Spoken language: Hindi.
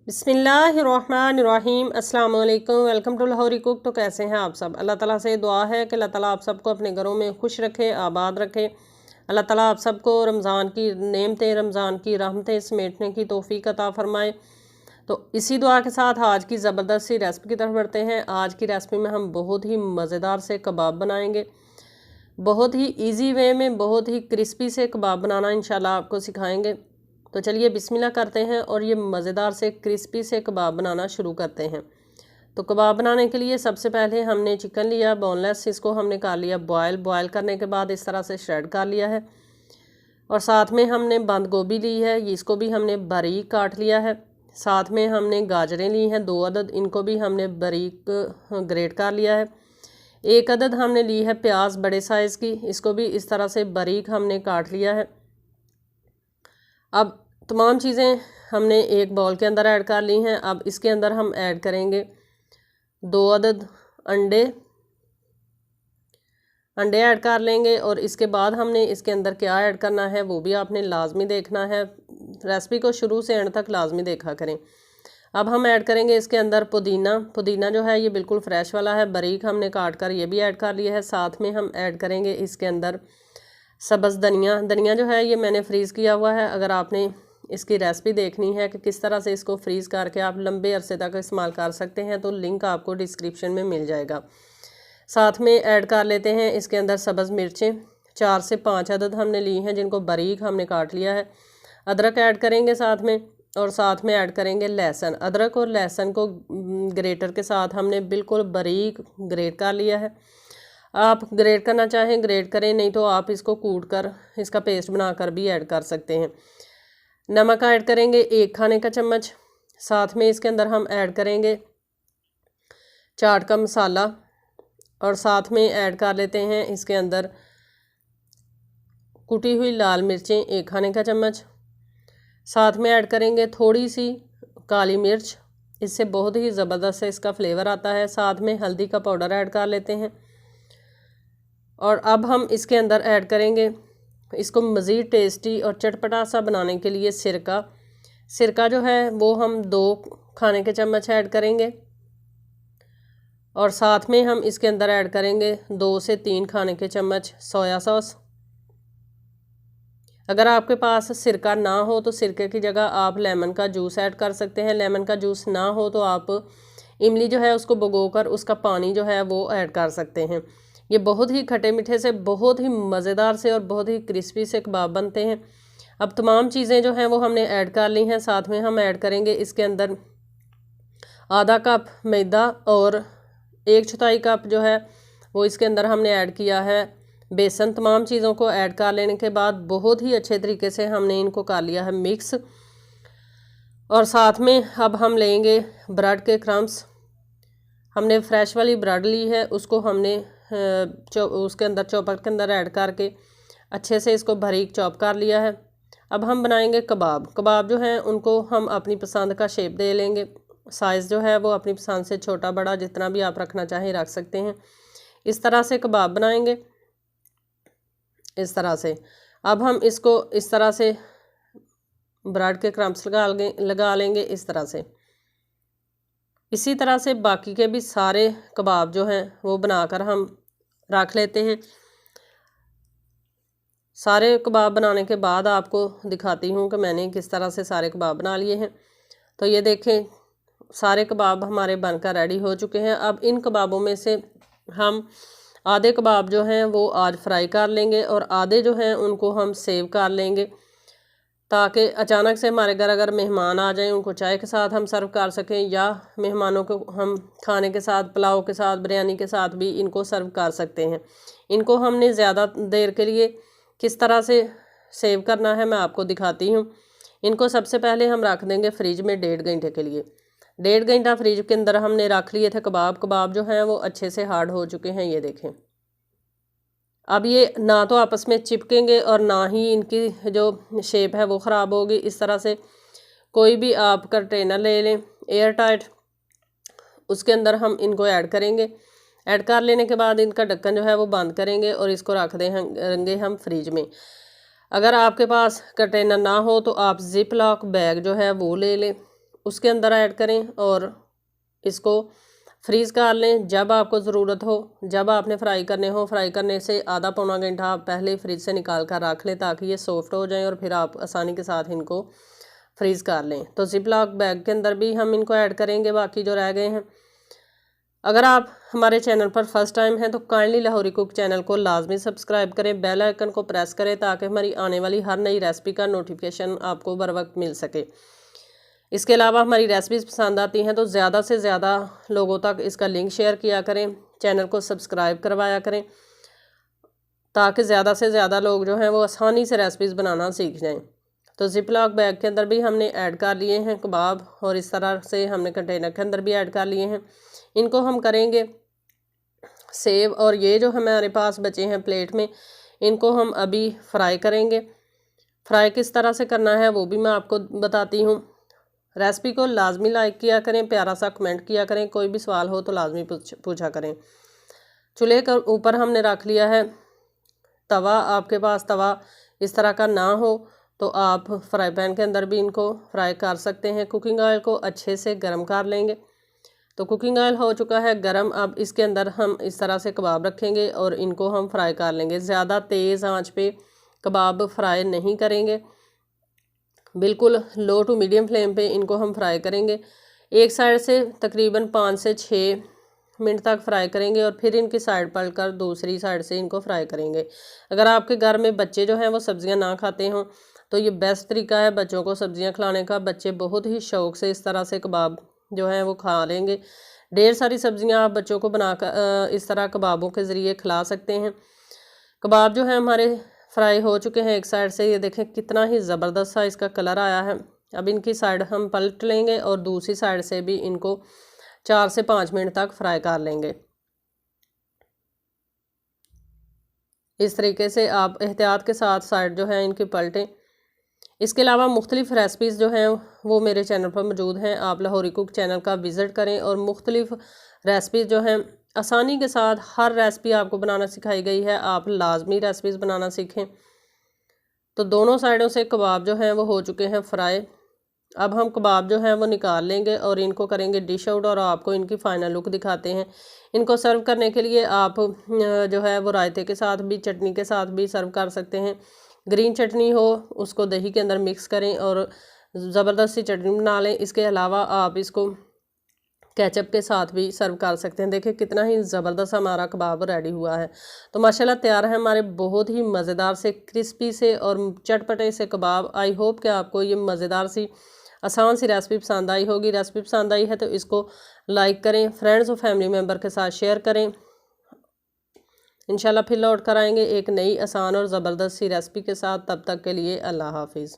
बिस्मिल्लाहिर्रहमानिर्रहीम अस्सलाम वालेकुम। Welcome to Lahori cook. तो कैसे हैं आप सब? अल्लाह ताला से दुआ है कि अल्लाह ताला आप सबको अपने घरों में खुश रखे, आबाद रखे। अल्लाह ताला आप सबको रमज़ान की नेमतें, रमज़ान की रहमतें समेटने की तौफीक अता फ़रमाए। तो इसी दुआ के साथ आज की ज़बरदस्त सी रेसिपी की तरफ बढ़ते हैं। आज की रेसिपी में हम बहुत ही मज़ेदार से कबाब बनाएंगे। बहुत ही ईजी वे में बहुत ही क्रिस्पी से कबाब बनाना इंशाल्लाह आपको सिखाएंगे। तो चलिए बिस्मिल्लाह करते हैं और ये मज़ेदार से क्रिस्पी से कबाब बनाना शुरू करते हैं। तो कबाब बनाने के लिए सबसे पहले हमने चिकन लिया बोनलेस, इसको हमने कर लिया बॉयल करने के बाद इस तरह से श्रेड कर लिया है। और साथ में हमने बंद गोभी ली है, इसको भी हमने बारीक काट लिया है। साथ में हमने गाजरें ली हैं 2 अदद, इनको भी हमने बारीक ग्रेट कर लिया है। 1 अदद हमने ली है प्याज बड़े साइज़ की, इसको भी इस तरह से बारीक हमने काट लिया है। अब तमाम चीज़ें हमने एक बाउल के अंदर ऐड कर ली हैं। अब इसके अंदर हम ऐड करेंगे 2 अदद अंडे ऐड कर लेंगे। और इसके बाद हमने इसके अंदर क्या ऐड करना है वो भी आपने लाजमी देखना है। रेसिपी को शुरू से एंड तक लाजमी देखा करें। अब हम ऐड करेंगे इसके अंदर पुदीना जो है ये बिल्कुल फ्रेश वाला है, बारीक हमने काट कर ये भी ऐड कर लिया है। साथ में हम ऐड करेंगे इसके अंदर सब्ज़ धनिया जो है ये मैंने फ्रीज़ किया हुआ है। अगर आपने इसकी रेसिपी देखनी है कि किस तरह से इसको फ्रीज़ करके आप लंबे अरसे तक इस्तेमाल कर सकते हैं तो लिंक आपको डिस्क्रिप्शन में मिल जाएगा। साथ में ऐड कर लेते हैं इसके अंदर सब्ज़ मिर्चें 4 से 5 अदद हमने ली हैं, जिनको बारीक हमने काट लिया है। अदरक ऐड करेंगे साथ में, और साथ में ऐड करेंगे लहसुन। अदरक और लहसुन को ग्रेटर के साथ हमने बिल्कुल बारीक ग्रेट कर लिया है। आप ग्रेट करना चाहें ग्रेट करें, नहीं तो आप इसको कूट कर इसका पेस्ट बनाकर भी ऐड कर सकते हैं। नमक ऐड करेंगे 1 खाने का चम्मच। साथ में इसके अंदर हम ऐड करेंगे चाट का मसाला, और साथ में ऐड कर लेते हैं इसके अंदर कुटी हुई लाल मिर्चें 1 खाने का चम्मच। साथ में ऐड करेंगे थोड़ी सी काली मिर्च, इससे बहुत ही ज़बरदस्त से इसका फ्लेवर आता है। साथ में हल्दी का पाउडर ऐड कर लेते हैं। और अब हम इसके अंदर ऐड करेंगे इसको मज़ीद टेस्टी और चटपटा सा बनाने के लिए सिरका जो है वो हम 2 खाने के चम्मच ऐड करेंगे। और साथ में हम इसके अंदर ऐड करेंगे 2 से 3 खाने के चम्मच सोया सॉस। अगर आपके पास सिरका ना हो तो सिरके की जगह आप लेमन का जूस ऐड कर सकते हैं। लेमन का जूस ना हो तो आप इमली जो है उसको भिगोकर उसका पानी जो है वो ऐड कर सकते हैं। ये बहुत ही खट्टे मीठे से बहुत ही मज़ेदार से और बहुत ही क्रिस्पी से कबाब बनते हैं। अब तमाम चीज़ें जो हैं वो हमने ऐड कर ली हैं। साथ में हम ऐड करेंगे इसके अंदर आधा कप मैदा, और 1/4 कप जो है वो इसके अंदर हमने ऐड किया है बेसन। तमाम चीज़ों को ऐड कर लेने के बाद बहुत ही अच्छे तरीके से हमने इनको कर लिया है मिक्स। और साथ में अब हम लेंगे ब्रेड के क्रम्स। हमने फ्रेश वाली ब्रेड ली है, उसको हमने उसके अंदर चॉपर के अंदर ऐड करके अच्छे से इसको बारीक चॉप कर लिया है। अब हम बनाएंगे कबाब जो हैं उनको हम अपनी पसंद का शेप दे लेंगे। साइज़ जो है वो अपनी पसंद से छोटा बड़ा जितना भी आप रखना चाहें रख सकते हैं। इस तरह से कबाब बनाएंगे, इस तरह से। अब हम इसको इस तरह से ब्रेड के क्रम्स लगा लेंगे इस तरह से। इसी तरह से बाकी के भी सारे कबाब जो हैं वो बनाकर हम रख लेते हैं। सारे कबाब बनाने के बाद आपको दिखाती हूँ कि मैंने किस तरह से सारे कबाब बना लिए हैं। तो ये देखें सारे कबाब हमारे बनकर रेडी हो चुके हैं। अब इन कबाबों में से हम आधे कबाब जो हैं वो आज फ्राई कर लेंगे, और आधे जो हैं उनको हम सेव कर लेंगे, ताकि अचानक से हमारे घर अगर मेहमान आ जाएं उनको चाय के साथ हम सर्व कर सकें, या मेहमानों को हम खाने के साथ, पुलाव के साथ, बिरयानी के साथ भी इनको सर्व कर सकते हैं। इनको हमने ज़्यादा देर के लिए किस तरह से सेव करना है मैं आपको दिखाती हूँ। इनको सबसे पहले हम रख देंगे फ्रिज में 1.5 घंटे के लिए। 1.5 घंटा फ्रिज के अंदर हमने रख लिए थे कबाब जो हैं वो अच्छे से हार्ड हो चुके हैं, ये देखें। अब ये ना तो आपस में चिपकेंगे और ना ही इनकी जो शेप है वो ख़राब होगी। इस तरह से कोई भी आप कंटेनर ले लें एयर टाइट, उसके अंदर हम इनको ऐड करेंगे। ऐड कर लेने के बाद इनका ढक्कन जो है वो बंद करेंगे और इसको रख देंगे हम फ्रिज में। अगर आपके पास कंटेनर ना हो तो आप जिप लॉक बैग जो है वो ले लें, उसके अंदर ऐड करें और इसको फ्रीज़ कर लें। जब आपको ज़रूरत हो, जब आपने फ्राई करने हो, फ्राई करने से आधा पौना घंटा आप पहले फ्रिज से निकाल कर रख लें ताकि ये सॉफ्ट हो जाएं और फिर आप आसानी के साथ इनको फ्रीज़ कर लें। तो जिपलॉक बैग के अंदर भी हम इनको ऐड करेंगे बाकी जो रह गए हैं। अगर आप हमारे चैनल पर फर्स्ट टाइम हैं तो काइंडली लाहौरी कुक चैनल को लाजमी सब्सक्राइब करें, बेल आइकन को प्रेस करें ताकि हमारी आने वाली हर नई रेसिपी का नोटिफिकेशन आपको बर वक्त मिल सके। इसके अलावा हमारी रेसिपीज़ पसंद आती हैं तो ज़्यादा से ज़्यादा लोगों तक इसका लिंक शेयर किया करें, चैनल को सब्सक्राइब करवाया करें ताकि ज़्यादा से ज़्यादा लोग जो हैं वो आसानी से रेसिपीज़ बनाना सीख जाएं। तो जिपलॉक बैग के अंदर भी हमने ऐड कर लिए हैं कबाब और इस तरह से हमने कंटेनर के अंदर भी ऐड कर लिए हैं। इनको हम करेंगे सेव और ये जो हमारे पास बचे हैं प्लेट में इनको हम अभी फ्राई करेंगे। फ्राई किस तरह से करना है वो भी मैं आपको बताती हूँ। रेसिपी को लाजमी लाइक किया करें, प्यारा सा कमेंट किया करें, कोई भी सवाल हो तो लाजमी पूछा करें। चूल्हे के ऊपर हमने रख लिया है तवा। आपके पास तवा इस तरह का ना हो तो आप फ्राई पैन के अंदर भी इनको फ्राई कर सकते हैं। कुकिंग ऑयल को अच्छे से गर्म कर लेंगे। तो कुकिंग ऑयल हो चुका है गर्म। अब इसके अंदर हम इस तरह से कबाब रखेंगे और इनको हम फ्राई कर लेंगे। ज़्यादा तेज़ आंच पे कबाब फ्राई नहीं करेंगे, बिल्कुल लो टू मीडियम फ्लेम पे इनको हम फ्राई करेंगे। एक साइड से तकरीबन 5 से 6 मिनट तक फ्राई करेंगे और फिर इनकी साइड पलट कर दूसरी साइड से इनको फ्राई करेंगे। अगर आपके घर में बच्चे जो हैं वो सब्ज़ियां ना खाते हों तो ये बेस्ट तरीका है बच्चों को सब्ज़ियां खिलाने का। बच्चे बहुत ही शौक़ से इस तरह से कबाब जो है वो खा लेंगे। ढेर सारी सब्ज़ियां आप बच्चों को बनाकर इस तरह कबाबों के ज़रिए खिला सकते हैं। कबाब जो है हमारे फ्राई हो चुके हैं एक साइड से। ये देखें कितना ही ज़बरदस्त सा इसका कलर आया है। अब इनकी साइड हम पलट लेंगे और दूसरी साइड से भी इनको 4 से 5 मिनट तक फ्राई कर लेंगे। इस तरीके से आप एहतियात के साथ साइड जो है इनकी पलटें। इसके अलावा मुख्तलिफ़ रेसिपीज़ जो हैं वो मेरे चैनल पर मौजूद हैं। आप लाहौरी कुक चैनल का विज़िट करें और मुख्तलिफ़ रेसिपीज़ जो हैं आसानी के साथ हर रेसिपी आपको बनाना सिखाई गई है। आप लाजमी रेसिपीज़ बनाना सीखें। तो दोनों साइडों से कबाब जो हैं वो हो चुके हैं फ्राई। अब हम कबाब जो हैं वो निकाल लेंगे और इनको करेंगे डिश आउट और आपको इनकी फ़ाइनल लुक दिखाते हैं। इनको सर्व करने के लिए आप जो है वो रायते के साथ भी, चटनी के साथ भी सर्व कर सकते हैं। ग्रीन चटनी हो उसको दही के अंदर मिक्स करें और ज़बरदस्त सी चटनी बना लें। इसके अलावा आप इसको केचप के साथ भी सर्व कर सकते हैं। देखिए कितना ही ज़बरदस्त हमारा कबाब रेडी हुआ है। तो माशाल्लाह तैयार है हमारे बहुत ही मज़ेदार से क्रिस्पी से और चटपटे से कबाब। आई होप कि आपको ये मज़ेदार सी आसान सी रेसिपी पसंद आई होगी। रेसिपी पसंद आई है तो इसको लाइक करें, फ्रेंड्स और फैमिली मेम्बर के साथ शेयर करें। इंशाल्लाह फिर लौट कर आएंगे एक नई आसान और ज़बरदस्त सी रेसिपी के साथ। तब तक के लिए अल्लाह हाफिज़।